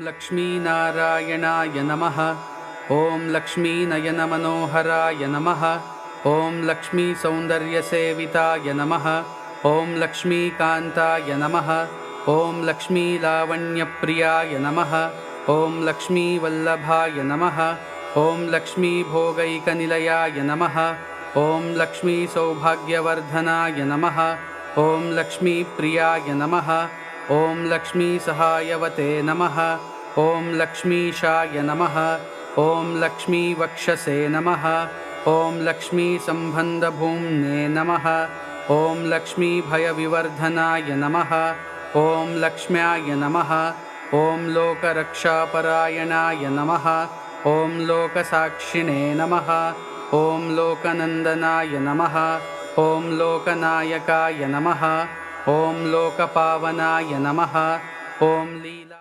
लक्ष्मीनारायणाय नमः। ॐ लक्ष्मीनयनमनोहराय नमः। ॐ लक्ष्मीसौन्दर्यसेविताय नमः। ॐ लक्ष्मीकान्ताय नमः। ॐ लक्ष्मीलावण्यप्रियाय नमः। ॐ लक्ष्मीवल्लभाय नमः। ॐ लक्ष्मीभोगैकनिलयाय नमः। ॐ लक्ष्मीसौभाग्यवर्धनाय नमः। ॐ लक्ष्मीप्रियाय नमः। ॐ लक्ष्मीसहायवते नमः। ॐ लक्ष्मीशाय नमः। ॐ लक्ष्मीवक्षसे नमः। ॐ लक्ष्मीसम्बन्धभूम्ने नमः। ॐ लक्ष्मीभयविवर्धनाय नमः। ॐ लक्ष्म्याय नमः। ॐ लोकरक्षापरायणाय नमः। ॐ लोकसाक्षिणे नमः। ॐ लोकनन्दनाय नमः। ॐ लोकनायकाय नमः। ॐ लोकपावनाय नमः। ॐ लीला